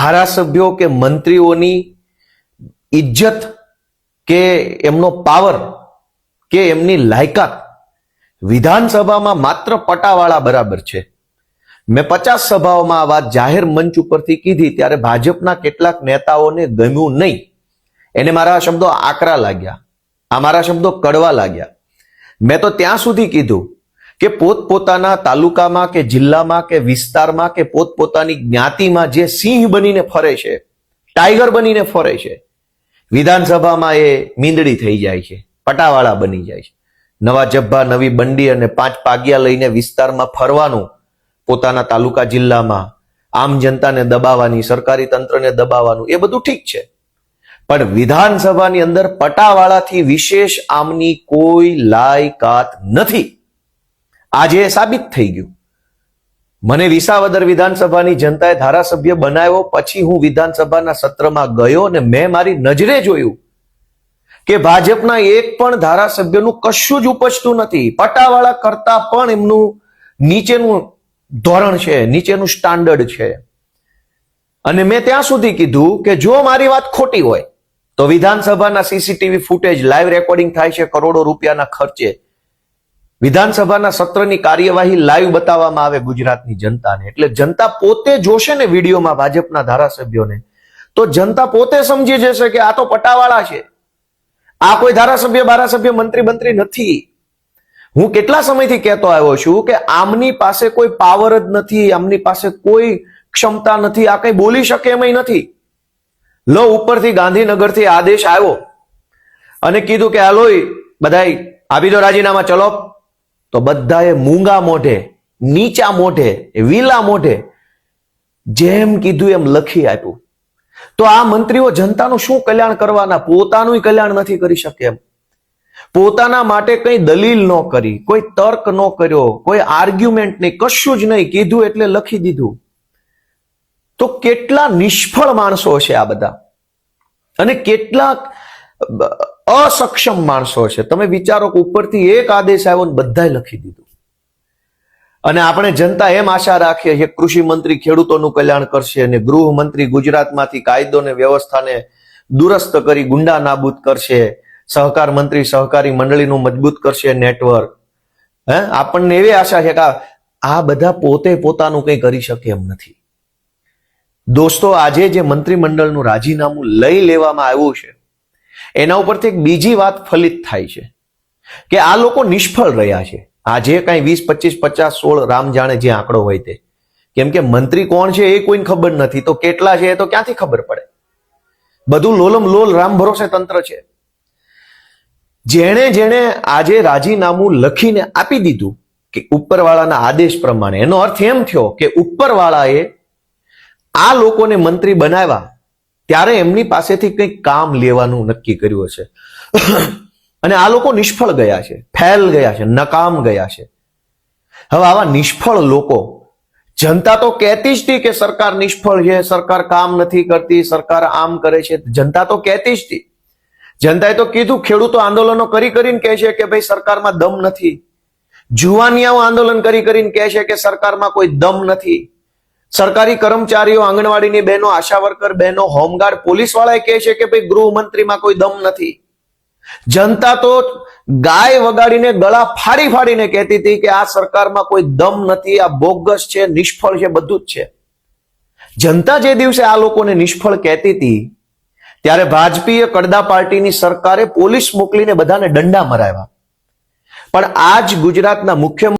ધારાસભ્યો કે મંત્રીઓની ઇજ્જત કે એમનો પાવર કે એમની લાયકાત વિધાનસભામાં માત્ર પટાવાળા બરાબર છે. મેં 50 સભાઓમાં આ વાત જાહેર મંચ ઉપરથી કીધી ત્યારે ભાજપના કેટલાક નેતાઓને ગમ્યું નહીં. એને મારા શબ્દો આકરા લાગ્યા, આ મારા શબ્દો કડવા લાગ્યા. મેં તો ત્યાં સુધી કીધું કે પોતપોતાના તાલુકામાં કે જિલ્લામાં કે વિસ્તારમાં કે પોતપોતાની જ્ઞાતિમાં જે સિંહ બનીને ફરે છે, ટાઈગર બનીને ફરે છે, વિધાનસભામાં એ મીંદડી થઈ જાય છે, પટાવાળા બની જાય છે. નવા જબ્બા, નવી બંડી અને 5 પાગિયા લઈને વિસ્તારમાં ફરવાનું, પોતાના તાલુકા જિલ્લામાં આમ જનતાને દબાવવાની, સરકારી તંત્રને દબાવવાનું, એ બધું ઠીક છે. પણ વિધાનસભાની અંદર પટાવાળાથી વિશેષ આમની કોઈ લાયકાત નથી. આજે સાબિત થઈ ગયું. મને વિસાવદર વિધાનસભાની જનતાએ ધારાસભ્ય બનાવ્યો પછી હું વિધાનસભાના સત્રમાં ગયો અને મેં મારી નજરે જોયું કે ભાજપના એક પણ ધારાસભ્યનું કશું જ ઉપજતું નથી. પટાવાળા કરતા પણ એમનું નીચેનું ધોરણ છે, નીચેનું સ્ટાન્ડર્ડ છે. અને મેં ત્યાં સુધી કીધું કે જો મારી વાત ખોટી હોય તો વિધાનસભાના સીસીટીવી ફૂટેજ, લાઈવ રેકોર્ડિંગ થાય છે કરોડો રૂપિયાના ખર્ચે, વિધાનસભાના સત્રની કાર્યવાહી લાઈવ બતાવવામાં આવે ગુજરાતની જનતાને. એટલે જનતા પોતે જોશે ને વિડીયોમાં ભાજપના ધારાસભ્યોને, તો જનતા પોતે સમજી જશે કે આ તો પટાવાળા છે, આ કોઈ ધારાસભ્ય મંત્રી નથી. હું કેટલા સમયથી કહેતો આવ્યો છું કે આમની પાસે કોઈ પાવર જ નથી, આમની પાસે કોઈ ક્ષમતા નથી, આ કઈ બોલી શકે એમ નથી. લો ઉપરથી ગાંધીનગરથી આદેશ આવ્યો અને કીધું કે હાલો બધાય આપી દો રાજીનામા, ચલો. તો બધાએ મૂંગા મોઢે, નીચા મોઢે, વિલા મોઢે જેમ કીધું એમ લખી આપ્યું. તો આ મંત્રીઓ જનતાનું શું કલ્યાણ કરવાના? પોતાનું કલ્યાણ નથી કરી શકે એમ. પોતાના માટે કઈ દલીલ ન કરી, કોઈ તર્ક ન કર્યો, કોઈ આર્ગ્યુમેન્ટ નહીં, કશું જ નહીં, કીધું એટલે લખી દીધું. તો કેટલા નિષ્ફળ માણસો છે આ બધા, અને કેટલા અસક્ષમ માણસો છે. તમે વિચારો કે ઉપરથી એક આદેશ આવ્યો ને બધાએ લખી દીધું. અને આપણે જનતા એમ આશા રાખીએ છીએ કૃષિ મંત્રી ખેડૂતોનું કલ્યાણ કરશે અને ગૃહમંત્રી ગુજરાતમાંથી કાયદો ને વ્યવસ્થાને દુરસ્ત કરી ગુંડા નાબૂદ કરશે, સહકાર મંત્રી સહકારી મંડળીનું મજબૂત કરશે નેટવર્ક. આપણને એવી આશા છે કે આ બધા પોતે પોતાનું કંઈ કરી શકે એમ નથી. દોસ્તો, આજે જે મંત્રીમંડળનું રાજીનામું લઈ લેવામાં આવ્યું છે એના ઉપરથી એક બીજી વાત ફલિત થાય છે કે આ લોકો નિષ્ફળ રહ્યા છે. આજે કઈ 20, 25, 50, 16 રામ જાણે જે આંકડો હોય તે, કેમ કે મંત્રી કોણ છે એ કોઈને ખબર નથી, તો કેટલા છે એ તો ક્યાંથી ખબર પડે? બધું લોલમ લોલ રામ ભરોસે તંત્ર છે. જેણે જેણે આજે રાજીનામું લખીને આપી દીધું કે ઉપરવાળાના આદેશ પ્રમાણે, એનો અર્થ એમ થયો કે ઉપરવાળાએ આ લોકોને મંત્રી બનાવ્યા ત્યારે એમની પાસેથી કંઈક કામ લેવાનું નક્કી કર્યું હશે. અને આ લોકો નિષ્ફળ ગયા છે, ફેલ ગયા છે, નકામ ગયા છે. હવે આવા નિષ્ફળ લોકો, જનતા તો કહેતી જ હતી કે સરકાર નિષ્ફળ છે, સરકાર કામ નથી કરતી, સરકાર આમ કરે છે, જનતા તો કહેતી જ હતી. જનતાએ તો કીધું, ખેડૂતો આંદોલનો કરીને કહે છે કે ભાઈ સરકારમાં દમ નથી. જુવાનિયાઓ આંદોલન કરીને કહે છે કે સરકારમાં કોઈ દમ નથી. સરકારી કર્મચારીઓ, આંગણવાડીની બહેનો, આશા વર્કર બહેનો, હોમગાર્ડ, પોલીસ વાળા કહે છે કે ભાઈ ગૃહમંત્રીમાં કોઈ દમ નથી. જનતા તો ગાય વગાડીને ગળા ફાડીને કહેતી હતી કે આ સરકારમાં કોઈ દમ નથી, આ બોગસ છે, નિષ્ફળ છે, બધું જ છે. જનતા જે દિવસે આ લોકોને નિષ્ફળ કહેતી હતી ત્યારે ભાજપીય કડદા પાર્ટીની સરકારે પોલીસ મોકલીને બધાને દંડા મરાવ્યા. પણ આજ ગુજરાતના મુખ્યમંત્રી